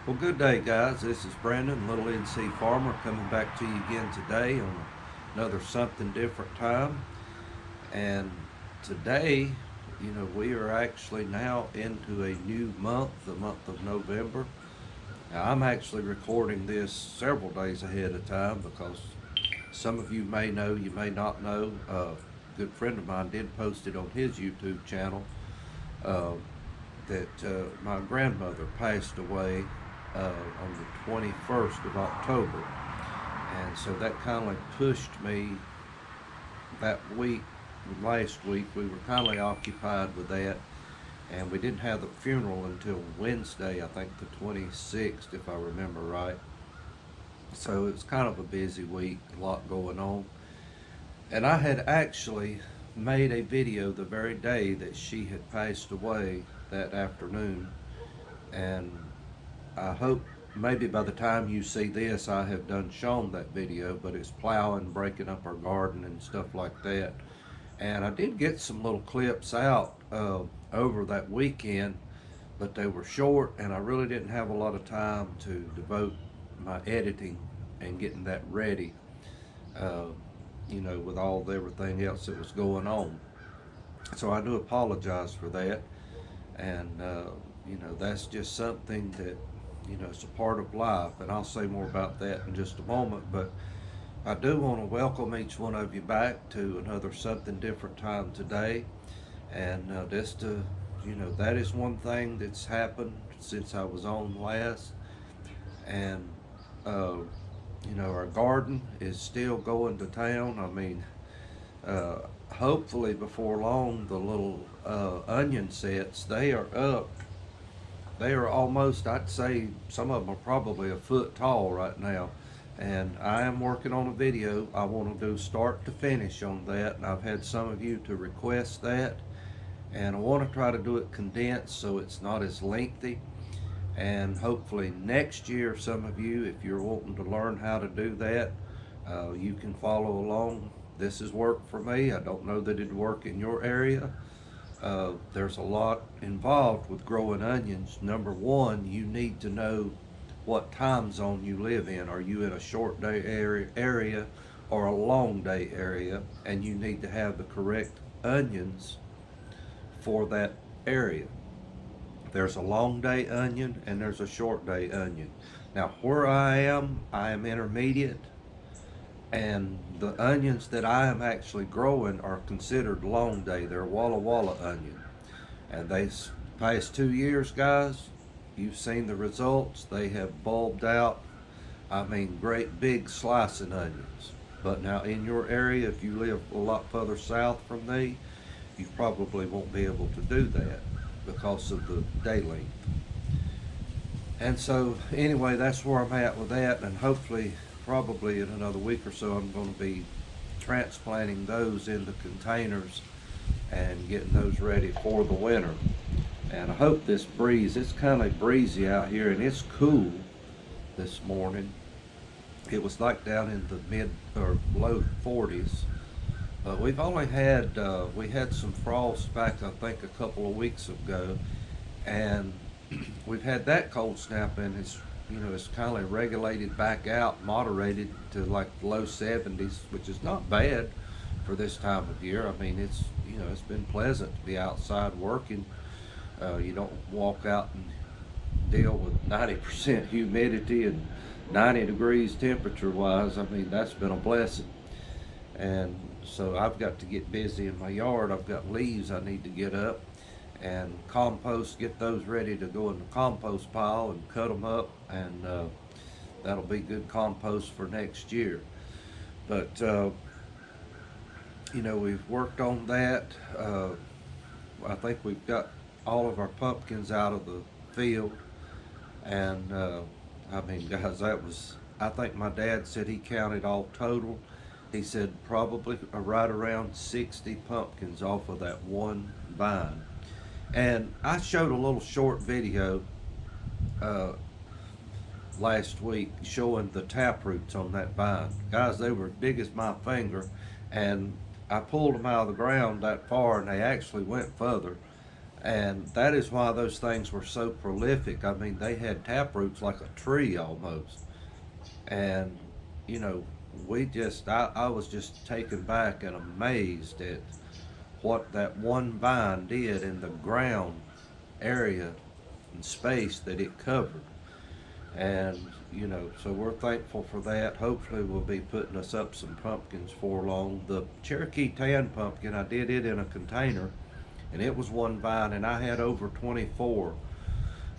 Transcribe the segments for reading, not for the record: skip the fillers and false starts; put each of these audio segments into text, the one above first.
Well, good day, guys. This is Brandon, Little NC Farmer, coming back to you again today on another something different time. And today, we are actually now into a new month, the month of November. Now, I'm actually recording this several days ahead of time because some of you may know, you may not know. A good friend of mine did post it on his YouTube channel uh, that my grandmother passed away on the 21st of October. And so that kind of pushed me that week. Last week, we were kind of occupied with that. And we didn't have the funeral until Wednesday, I think the 26th, if I remember right. So it was kind of a busy week, a lot going on. And I had actually made a video the very day that she had passed away that afternoon. And I hope maybe by the time you see this, I have done shown that video, but it's plowing, breaking up our garden and stuff like that. And I did get some little clips out over that weekend, but they were short, and I really didn't have a lot of time to devote my editing and getting that ready, uh, with everything else that was going on. So I do apologize for that. And that's just something that it's a part of life, and I'll say more about that in just a moment. But I do want to welcome each one of you back to another something different time today. And that is one thing that's happened since I was on last. And uh, our garden is still going to town. I mean, uh, hopefully before long the little onion sets, they are up. They are almost, I'd say some of them are probably a foot tall right now. And I am working on a video I want to do start to finish on that. And I've had some of you to request that. And I want to try to do it condensed so it's not as lengthy. And hopefully next year, some of you, if you're wanting to learn how to do that, you can follow along. This has worked for me. I don't know that it'd work in your area. There's a lot involved with growing onions. Number one, you need to know what time zone you live in. Are you in a short day area or a long day area? And you need to have the correct onions for that area. There's a long day onion and there's a short day onion. Now where I am intermediate, and the onions that I am actually growing are considered long day. They're Walla Walla onion. And these past 2 years, guys, you've seen the results. They have bulbed out. I mean, great big slicing onions. But now in your area, if you live a lot further south from me, you probably won't be able to do that because of the day length. And so anyway, that's where I'm at with that, and hopefully probably in another week or so I'm going to be transplanting those into containers and getting those ready for the winter. And I hope this breeze, it's kind of breezy out here and it's cool this morning. It was like down in the mid or low 40s. We've only had, we had some frost back I think a couple of weeks ago, and we've had that cold snap, and it's kind of regulated back out, moderated to like low 70s, which is not bad for this time of year. I mean, it's been pleasant to be outside working. You don't walk out and deal with 90% humidity and 90 degrees temperature wise. I mean, that's been a blessing. And so I've got to get busy in my yard. I've got leaves I need to get up and compost, get those ready to go in the compost pile and cut them up, and that'll be good compost for next year. But we've worked on that. I think we've got all of our pumpkins out of the field, and I mean, guys, I think my dad said he counted all total. He said probably right around 60 pumpkins off of that one vine. And I showed a little short video last week showing the tap roots on that vine. Guys, they were as big as my finger, and I pulled them out of the ground that far, and they actually went further. And that is why those things were so prolific. I mean, they had tap roots like a tree almost. And, you know, I was just taken back and amazed at what that one vine did in the ground area and space that it covered. And, you know, so we're thankful for that. Hopefully we'll be putting us up some pumpkins for long. The Cherokee tan pumpkin, I did it in a container, and it was one vine, and I had over 24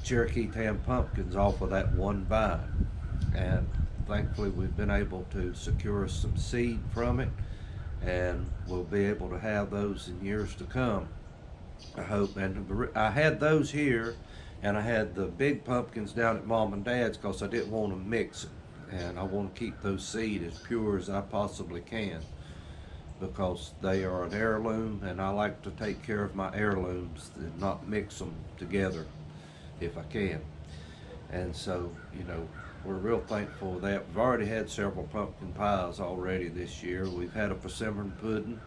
Cherokee tan pumpkins off of that one vine. And thankfully we've been able to secure some seed from it, and we'll be able to have those in years to come, I hope. And I had those here, and I had the big pumpkins down at Mom and Dad's because I didn't want to mix it. And I want to keep those seed as pure as I possibly can, because they are an heirloom, and I like to take care of my heirlooms and not mix them together if I can. And so, you know, we're real thankful for that. We've already had several pumpkin pies already this year. We've had a persimmon pudding,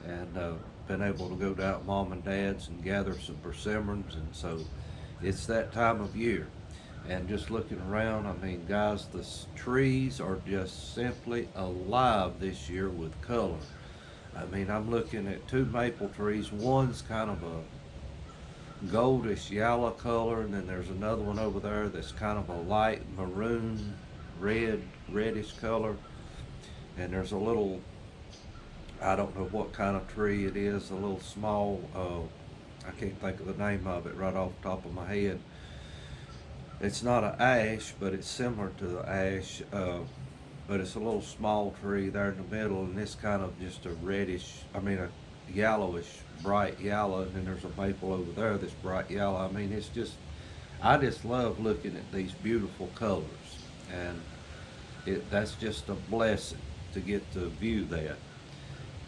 and been able to go down to Mom and Dad's and gather some persimmons. And so it's that time of year. And just looking around, I mean, guys, the trees are just simply alive this year with color. I mean, I'm looking at two maple trees. One's kind of a goldish yellow color, and then there's another one over there that's kind of a light maroon reddish color. And there's a little, I don't know what kind of tree it is, a little small, I can't think of the name of it right off the top of my head. It's not an ash, but it's similar to the ash, but it's a little small tree there in the middle, and it's kind of just a reddish, I mean a yellowish, bright yellow, and then there's a maple over there that's bright yellow. I mean, it's just, I just love looking at these beautiful colors, and that's just a blessing to get to view that.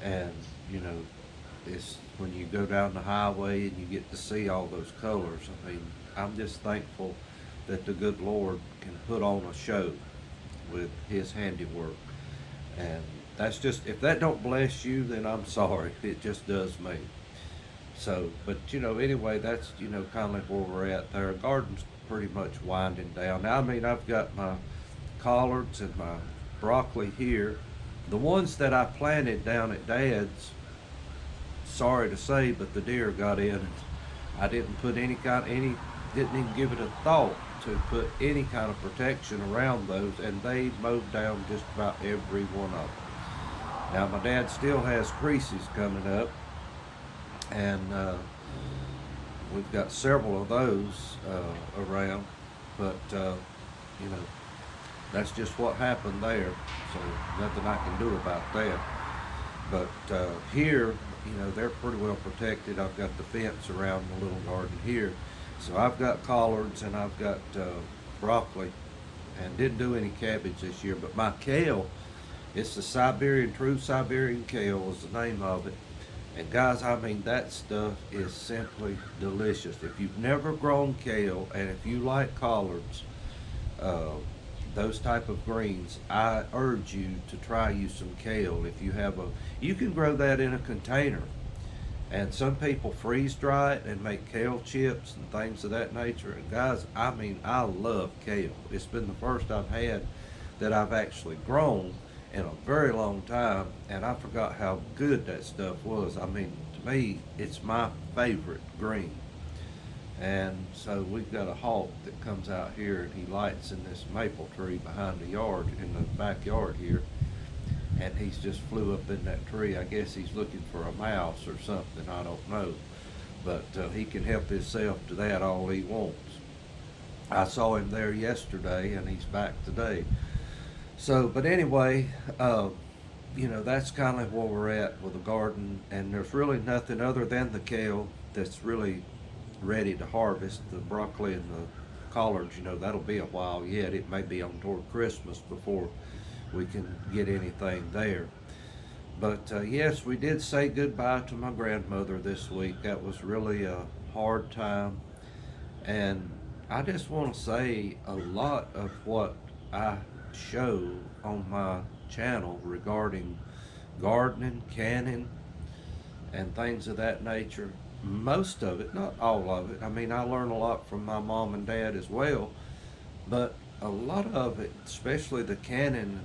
And, you know, it's when you go down the highway and you get to see all those colors. I mean, I'm just thankful that the good Lord can put on a show with his handiwork. And that's just, if that don't bless you, then I'm sorry. It just does me. So, but you know, anyway, that's, you know, kind of like where we're at there. Garden's pretty much winding down. Now, I mean, I've got my collards and my broccoli here. The ones that I planted down at Dad's, sorry to say, but the deer got in. I didn't put didn't even give it a thought to put any kind of protection around those, and they mowed down just about every one of them. Now, my dad still has creases coming up, and we've got several of those around, but you know, that's just what happened there, so nothing I can do about that. But here, you know, they're pretty well protected. I've got the fence around the little garden here. So I've got collards, and I've got broccoli, and didn't do any cabbage this year. But my kale, it's the true Siberian kale is the name of it. And guys, I mean, that stuff is simply delicious. If you've never grown kale, and if you like collards, those type of greens, I urge you to try you some kale. If you have you can grow that in a container. And some people freeze dry it and make kale chips and things of that nature. And guys, I mean, I love kale. It's been the first I've had that I've actually grown in a very long time, and I forgot how good that stuff was. I mean, to me, it's my favorite green. And so we've got a hawk that comes out here, and he lights in this maple tree behind the yard, in the backyard here. And he's just flew up in that tree. I guess he's looking for a mouse or something, I don't know. But he can help himself to that all he wants. I saw him there yesterday, and he's back today. So, but anyway, you know, that's kind of where we're at with the garden. And there's really nothing other than the kale that's really ready to harvest. The broccoli and the collards, you know, that'll be a while yet. It may be on toward Christmas before we can get anything there. But yes, we did say goodbye to my grandmother this week. That was really a hard time. And I just want to say a lot of what I show on my channel regarding gardening, canning, and things of that nature, most of it, not all of it. I mean, I learn a lot from my mom and dad as well, but a lot of it, especially the canning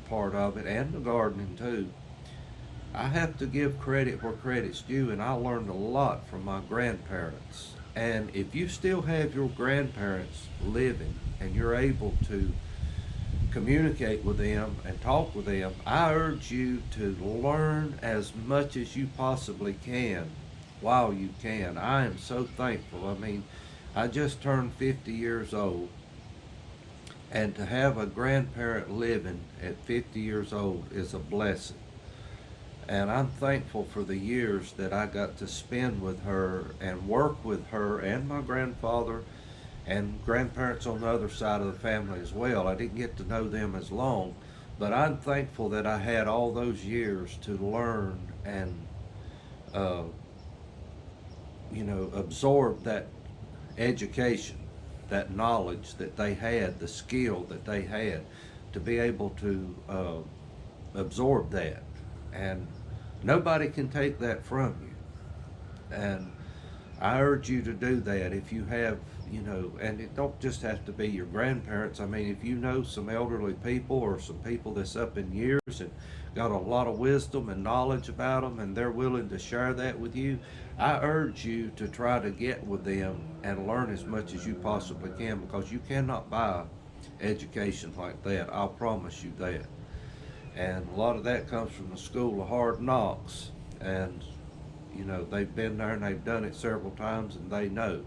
part of it and the gardening too, I have to give credit where credit's due, and I learned a lot from my grandparents. And if you still have your grandparents living and you're able to communicate with them and talk with them, I urge you to learn as much as you possibly can while you can. I am so thankful. I mean, I just turned 50 years old, and to have a grandparent living at 50 years old is a blessing. And I'm thankful for the years that I got to spend with her and work with her and my grandfather and grandparents on the other side of the family as well. I didn't get to know them as long, but I'm thankful that I had all those years to learn and, uh, absorb that education, that knowledge that they had, the skill that they had, to be able to absorb that. And nobody can take that from you. And I urge you to do that if you have, and it don't just have to be your grandparents. I mean, if you know some elderly people or some people that's up in years and got a lot of wisdom and knowledge about them and they're willing to share that with you, I urge you to try to get with them and learn as much as you possibly can, because you cannot buy education like that. I'll promise you that. And a lot of that comes from the school of hard knocks. And, they've been there and they've done it several times and they know.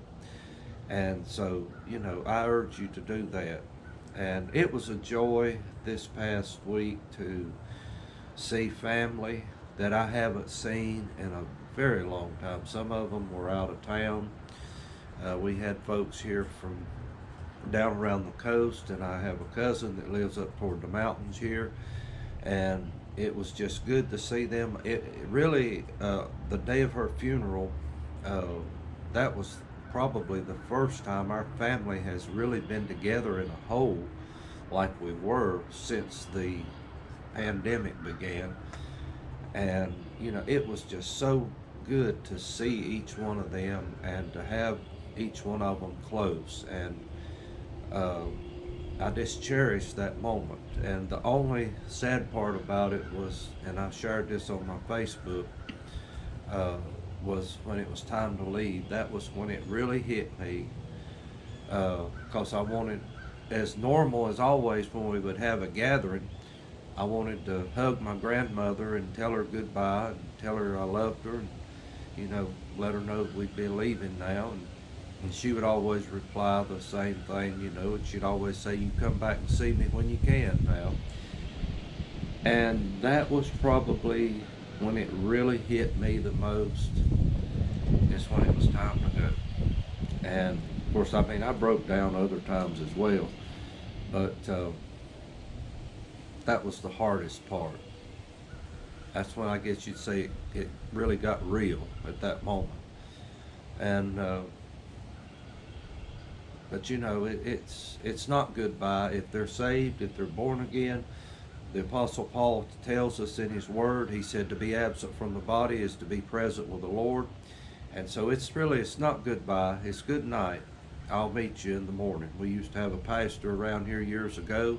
And so, I urge you to do that. And it was a joy this past week to see family that I haven't seen in a very long time. Some of them were out of town. We had folks here from down around the coast, and I have a cousin that lives up toward the mountains here. And it was just good to see them. It really, the day of her funeral, that was probably the first time our family has really been together in a whole like we were since the pandemic began. And, it was just so good to see each one of them and to have each one of them close. And I just cherished that moment. And the only sad part about it was, and I shared this on my Facebook, was when it was time to leave. That was when it really hit me, because I wanted, as normal as always when we would have a gathering, I wanted to hug my grandmother and tell her goodbye and tell her I loved her, and let her know that we'd be leaving now. And she would always reply the same thing, and she'd always say, "You come back and see me when you can now." And that was probably when it really hit me the most, is when it was time to go. And of course, I mean, I broke down other times as well, but that was the hardest part. That's when I guess you'd say it really got real at that moment. And but it's not goodbye. If they're saved, if they're born again, the Apostle Paul tells us in his word, he said to be absent from the body is to be present with the Lord. And so it's not goodbye, it's good night. I'll meet you in the morning. We used to have a pastor around here years ago,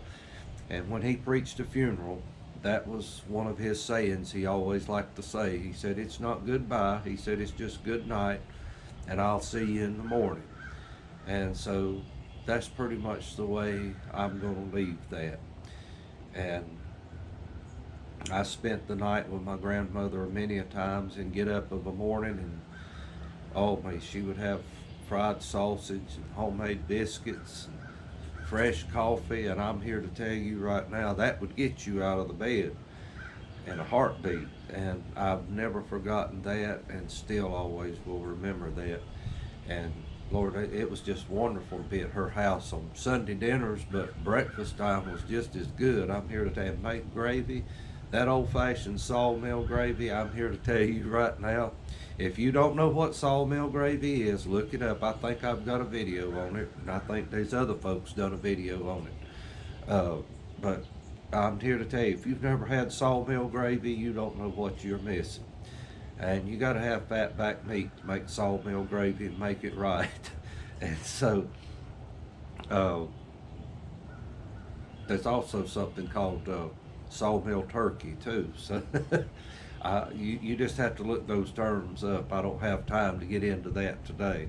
and when he preached a funeral, that was one of his sayings he always liked to say. He said, "It's not goodbye," he said, "it's just good night, and I'll see you in the morning." And so that's pretty much the way I'm going to leave that. And I spent the night with my grandmother many a times, and get up of a morning and, oh me, she would have fried sausage and homemade biscuits and fresh coffee. And I'm here to tell you right now, that would get you out of the bed in a heartbeat. And I've never forgotten that, and still always will remember that. And Lord, it was just wonderful to be at her house on Sunday dinners, but breakfast time was just as good. I'm here to make gravy, that old-fashioned sawmill gravy. I'm here to tell you right now, if you don't know what sawmill gravy is, look it up. I think I've got a video on it, and I think there's other folks done a video on it. But I'm here to tell you, if you've never had sawmill gravy, you don't know what you're missing. And you got to have fat back meat to make sawmill gravy and make it right. And so uh, there's also something called sawmill turkey too. So you just have to look those terms up. I don't have time to get into that today,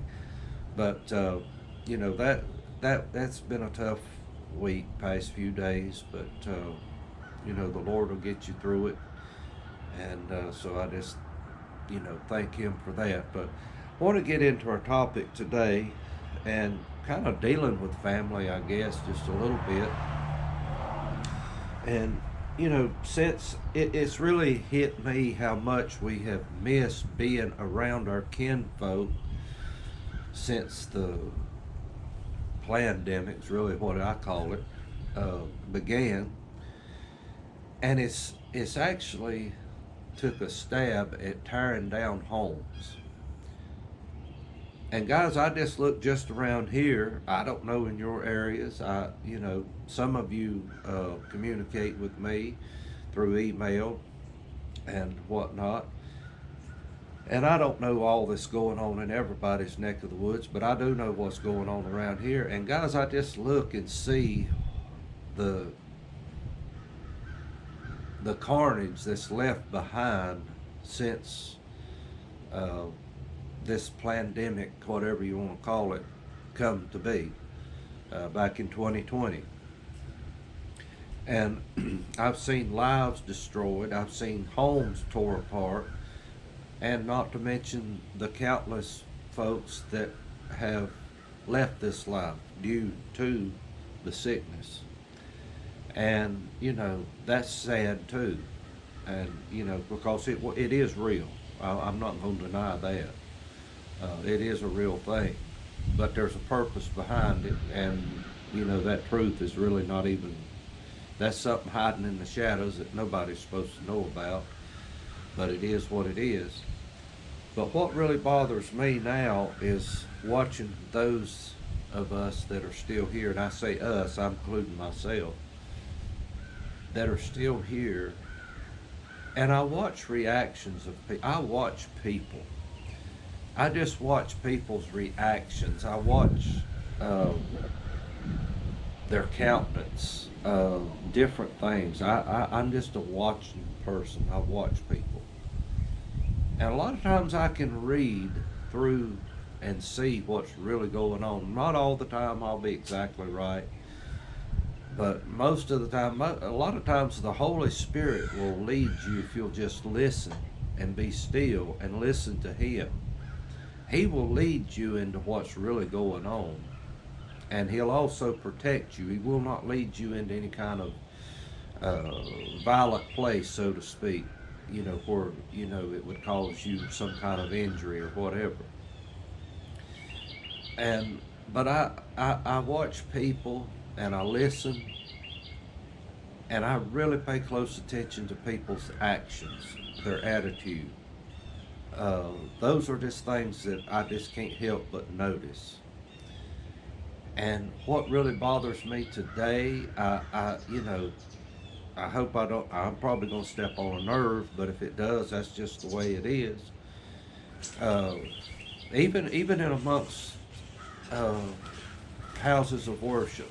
but you know that's been a tough week, past few days. But you know the Lord will get you through it, and so I just thank Him for that. But I want to get into our topic today, and kind of dealing with family, I guess, just a little bit. And since it's really hit me how much we have missed being around our kinfolk since the pandemic, is really what I call it, began. And it's actually took a stab at tearing down homes. And guys, I just look just around here. I don't know in your areas. Some of you communicate with me through email and whatnot. And I don't know all this going on in everybody's neck of the woods, but I do know what's going on around here. And guys, I just look and see the carnage that's left behind since this pandemic, whatever you want to call it, come to be back in 2020. And I've seen lives destroyed, I've seen homes tore apart, and not to mention the countless folks that have left this life due to the sickness. And that's sad too, and because it is real. I'm not going to deny that. It is a real thing, but there's a purpose behind it, and that truth is really not even, that's something hiding in the shadows that nobody's supposed to know about, but it is what it is. But what really bothers me now is watching those of us that are still here, and I say us, I'm including myself, that are still here, and I watch reactions of people. I watch people. I just watch people's reactions. I watch their countenance, different things. I'm just a watching person. I watch people. And a lot of times I can read through and see what's really going on. Not all the time I'll be exactly right, but most of the time, a lot of times the Holy Spirit will lead you if you'll just listen and be still and listen to Him. He will lead you into what's really going on, and He'll also protect you. He will not lead you into any kind of violent place, so to speak, where it would cause you some kind of injury or whatever. But I watch people and I listen, and I really pay close attention to people's actions, their attitude. Those are just things that I just can't help but notice. And what really bothers me today, I hope I don't, I'm probably going to step on a nerve, but if it does, that's just the way it is. Even in amongst houses of worship,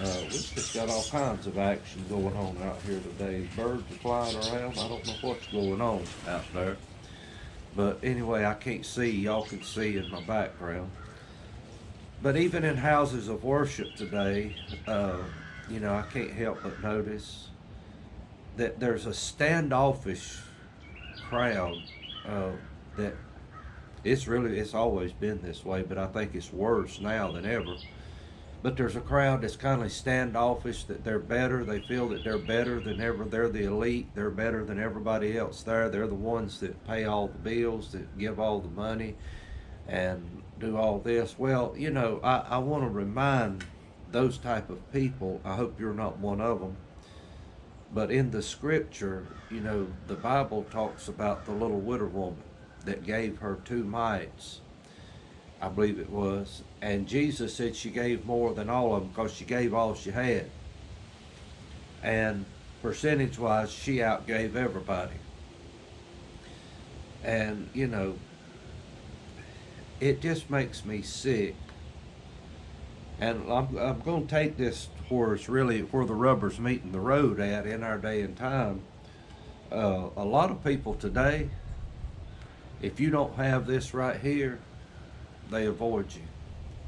we've just got all kinds of action going on out here today. Birds are flying around. I don't know what's going on out there. But anyway, I can't see. Y'all can see in my background. But even in houses of worship today, I can't help but notice that there's a standoffish crowd that it's always been this way, but I think it's worse now than ever. But there's a crowd that's kind of standoffish, that they're better. They feel that they're better than ever. They're the elite. They're better than everybody else there. They're the ones that pay all the bills, that give all the money, and do all this. Well, I want to remind those type of people, I hope you're not one of them, but in the scripture, the Bible talks about the little widow woman that gave her 2 mites, I believe it was, and Jesus said she gave more than all of them because she gave all she had. And percentage-wise, she outgave everybody. And, you know, it just makes me sick. And I'm going to take this where it's really where the rubber's meeting the road at in our day and time. A lot of people today, if you don't have this right here, they avoid you.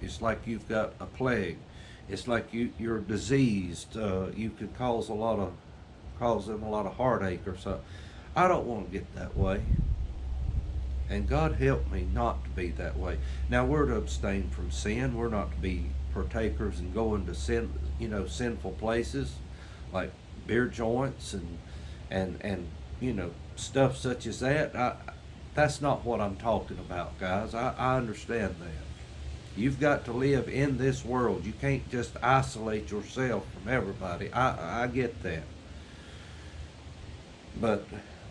It's like you've got a plague. It's like you're diseased. You could cause them a lot of heartache or something. I don't want to get that way. And God help me not to be that way. Now we're to abstain from sin. We're not to be partakers and going to sinful places like beer joints and stuff such as that. That's not what I'm talking about, guys. I understand that. You've got to live in this world. You can't just isolate yourself from everybody. I get that. But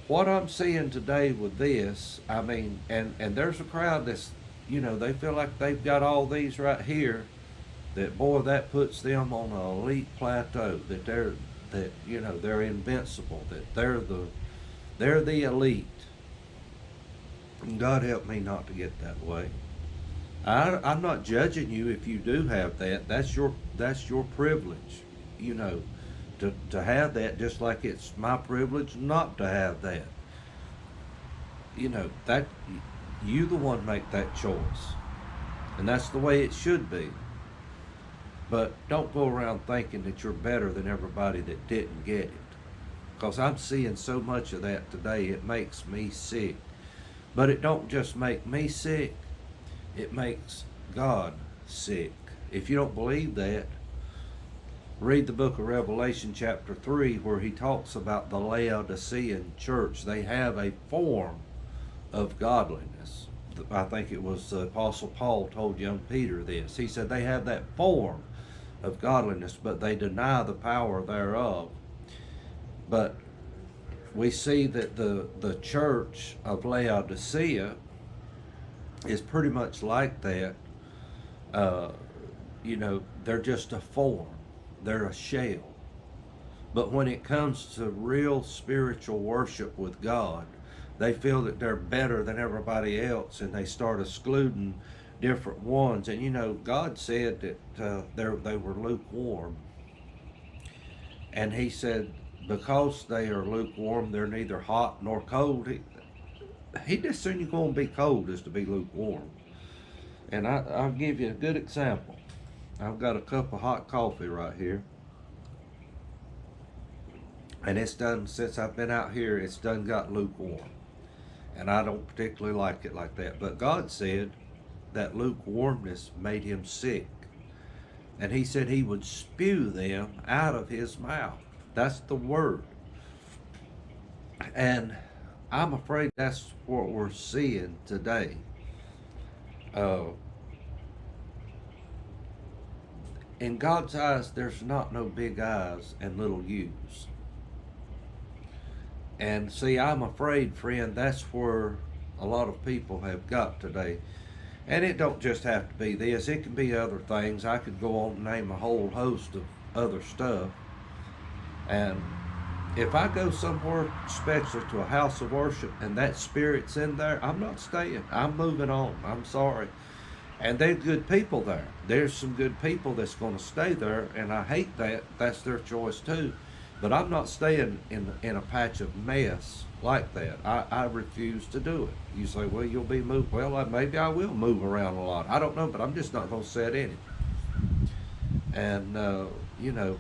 what I'm seeing today with this, I mean, and there's a crowd that's, they feel like they've got all these right here, that boy, that puts them on an elite plateau, that they're invincible, that they're the elite. And God help me not to get that way. I'm not judging you if you do have that. That's your privilege, to have that, just like it's my privilege not to have that. That you the one make that choice. And that's the way it should be. But don't go around thinking that you're better than everybody that didn't get it. Because I'm seeing so much of that today, it makes me sick. But it don't just make me sick, it makes God sick. If you don't believe that, read the book of Revelation chapter 3, where he talks about the Laodicean church. They have a form of godliness. I think it was the Apostle Paul told young Peter this. He said they have that form of godliness, but they deny the power thereof. But we see that the church of Laodicea is pretty much like that. They're just a form. They're a shell. But when it comes to real spiritual worship with God, they feel that they're better than everybody else, and they start excluding different ones. And God said that they were lukewarm. And he said, because they are lukewarm, they're neither hot nor cold. He just said you're going to be cold is to be lukewarm. And I'll give you a good example. I've got a cup of hot coffee right here. And it's done, since I've been out here, it's done got lukewarm. And I don't particularly like it like that. But God said that lukewarmness made him sick. And he said he would spew them out of his mouth. That's the word. And I'm afraid that's what we're seeing today. In God's eyes, there's not no big I's and little U's. And see, I'm afraid, friend, that's where a lot of people have got today. And it don't just have to be this. It can be other things. I could go on and name a whole host of other stuff. And if I go somewhere, especially to a house of worship, and that spirit's in there, I'm not staying. I'm moving on. I'm sorry. And there's good people there. There's some good people that's going to stay there, and I hate that. That's their choice too. But I'm not staying in a patch of mess like that. I refuse to do it. You say, well, you'll be moved. Well, maybe I will move around a lot. I don't know, but I'm just not going to sit in it. And,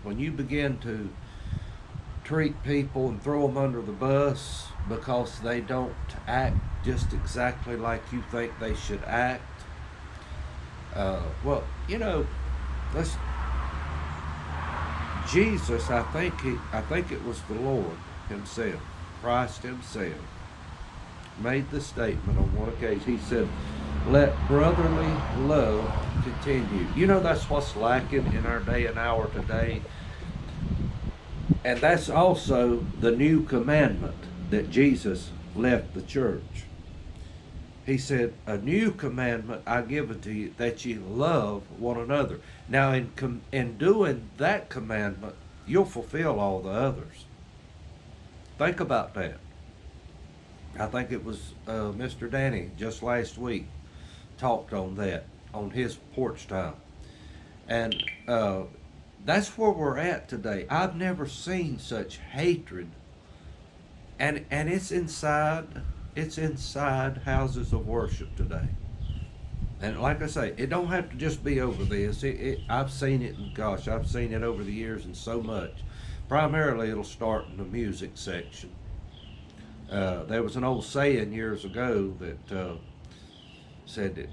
when you begin to treat people and throw them under the bus because they don't act just exactly like you think they should act, let's Jesus, I think it was the Lord himself, Christ himself, made the statement on one occasion. He said, let brotherly love continue. That's what's lacking in our day and hour today. And that's also the new commandment that Jesus left the church. He said, a new commandment I give unto you, that ye love one another. Now, in doing that commandment, you'll fulfill all the others. Think about that. I think it was Mr. Danny just last week talked on that on his porch time. And that's where we're at today. I've never seen such hatred, and it's inside houses of worship today. And like I say, it don't have to just be over this. I've seen it, and gosh, I've seen it over the years and so much. Primarily, it'll start in the music section. There was an old saying years ago that said that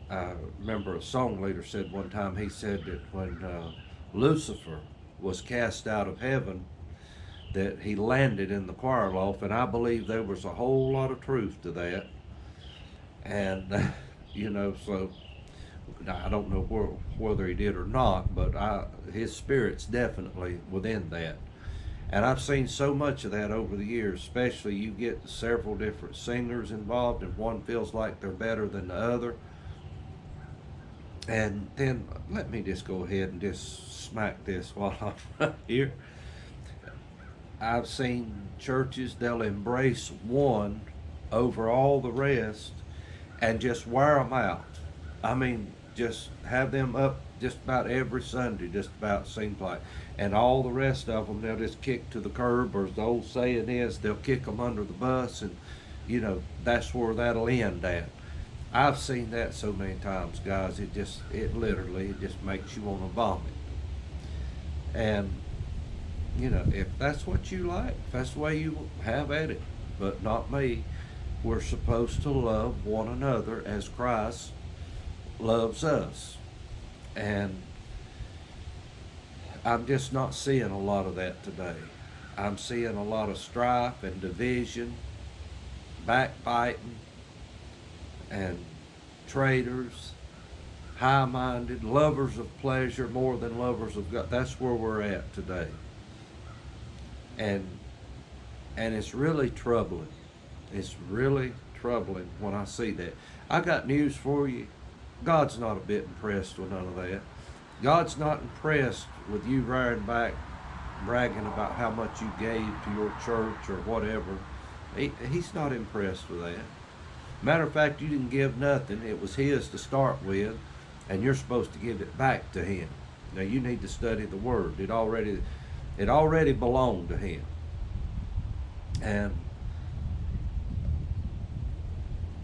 I remember a song leader said one time. He said that when Lucifer was cast out of heaven, that he landed in the choir loft, and I believe there was a whole lot of truth to that. And so I don't know whether he did or not, but his spirit's definitely within that. And I've seen so much of that over the years, especially you get several different singers involved, and one feels like they're better than the other. And then let me just go ahead and just smack this while I'm right here. I've seen churches, they'll embrace one over all the rest and just wear them out. I mean, just have them up just about every Sunday, just about seems like. And all the rest of them, they'll just kick to the curb, or as the old saying is, they'll kick them under the bus, and that's where that'll end at. I've seen that so many times, guys. It literally just makes you want to vomit. And if that's what you like, if that's the way you have at it, but not me. We're supposed to love one another as Christ loves us. And I'm just not seeing a lot of that today. I'm seeing a lot of strife and division, backbiting, and traitors, high-minded, lovers of pleasure more than lovers of God. That's where we're at today. And it's really troubling. It's really troubling when I see that. I got news for you. God's not a bit impressed with none of that. God's not impressed with you rearing back, bragging about how much you gave to your church or whatever. He's not impressed with that. Matter of fact, you didn't give nothing. It was his to start with, and you're supposed to give it back to him. Now you need to study the Word. It already belonged to him. And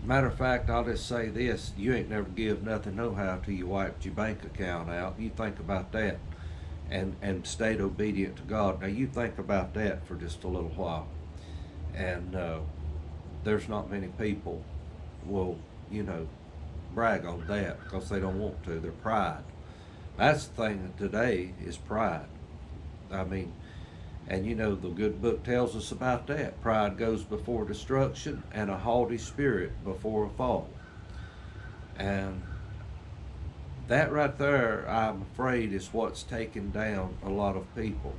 matter of fact, I'll just say this: you ain't never give nothing nohow till you wiped your bank account out. You think about that, and stayed obedient to God. Now you think about that for just a little while, and there's not many people will brag on that because they don't want to. Their pride. That's the thing today, is pride. I mean, and the good book tells us about that. Pride goes before destruction, and a haughty spirit before a fall. And that right there, I'm afraid, is what's taking down a lot of people.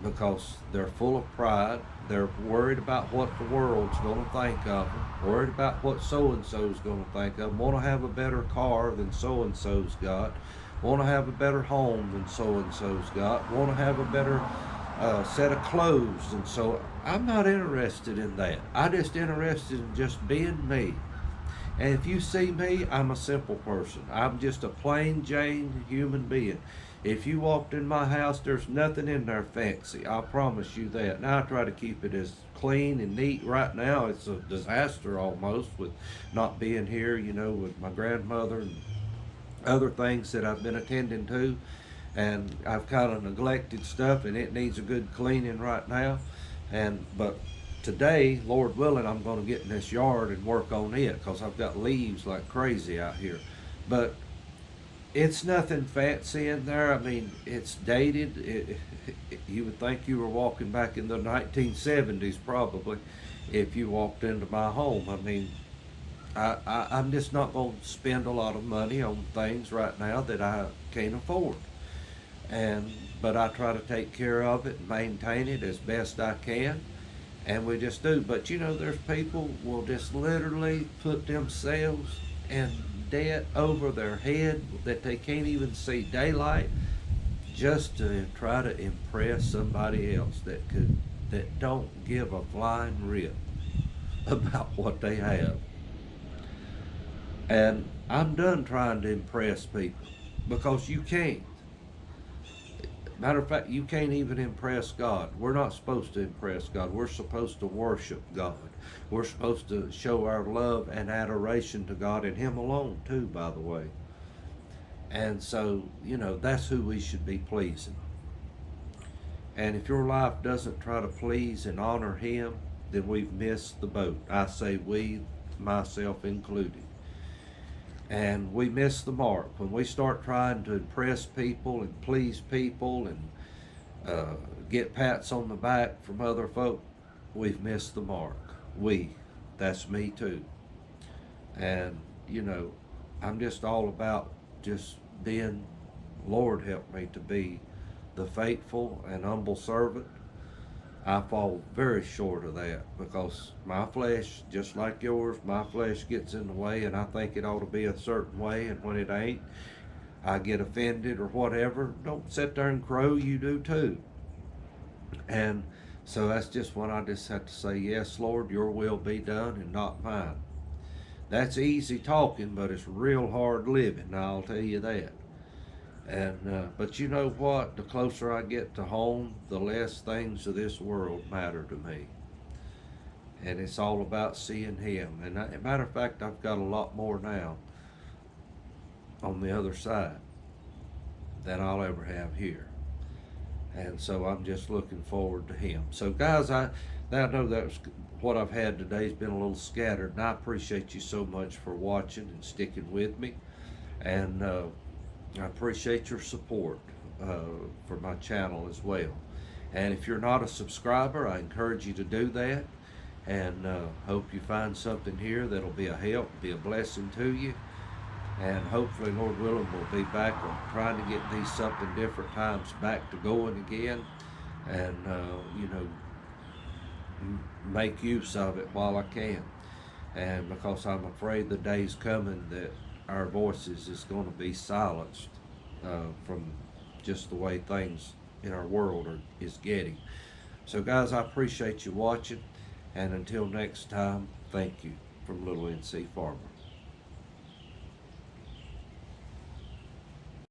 Because they're full of pride. They're worried about what the world's going to think of them, worried about what so-and-so's going to think of them, want to have a better car than so-and-so's got, want to have a better home than so-and-so's got, want to have a better set of clothes. And so I'm not interested in that. I'm just interested in just being me. And if you see me, I'm a simple person. I'm just a plain Jane human being. If you walked in my house, there's nothing in there fancy. I promise you that. Now I try to keep it as clean and neat. Right now it's a disaster almost with not being here, with my grandmother and other things that I've been attending to. And I've kind of neglected stuff, and it needs a good cleaning right now. But today, Lord willing, I'm going to get in this yard and work on it because I've got leaves like crazy out here. But it's nothing fancy in there. I mean, it's dated. You would think you were walking back in the 1970s probably if you walked into my home. I mean, I'm just not going to spend a lot of money on things right now that I can't afford. But I try to take care of it and maintain it as best I can. And we just do. But there's people will just literally put themselves in debt over their head that they can't even see daylight just to try to impress somebody else that could that don't give a flying rip about what they have. And I'm done trying to impress people, because you can't. Matter of fact, you can't even impress God. We're not supposed to impress God. We're supposed to worship God. We're supposed to show our love and adoration to God, and Him alone too, by the way. And so, that's who we should be pleasing. And if your life doesn't try to please and honor Him, then we've missed the boat. I say we, myself included. And we miss the mark when we start trying to impress people and please people and get pats on the back from other folk. We've missed the mark. That's me too. And I'm just all about just being, Lord help me to be the faithful and humble servant. I fall very short of that, because my flesh, just like yours, my flesh gets in the way, and I think it ought to be a certain way, and when it ain't, I get offended or whatever. Don't sit there and crow, you do too. And so that's just when I just have to say, yes, Lord, your will be done and not mine. That's easy talking, but it's real hard living, I'll tell you that. And but you know what? The closer I get to home, the less things of this world matter to me. And it's all about seeing Him. And matter of fact, I've got a lot more now on the other side than I'll ever have here. And so I'm just looking forward to Him. So guys, I know that was what I've had today. Has been a little scattered, and I appreciate you so much for watching and sticking with me. And I appreciate your support for my channel as well. And if you're not a subscriber, I encourage you to do that. And hope you find something here that'll be a help, be a blessing to you. And hopefully, Lord willing, we'll be back on trying to get these something different times back to going again. And, make use of it while I can. And because I'm afraid the day's coming that our voices is going to be silenced from just the way things in our world is getting. So guys, I appreciate you watching, and until next time, thank you from Little NC Farmer.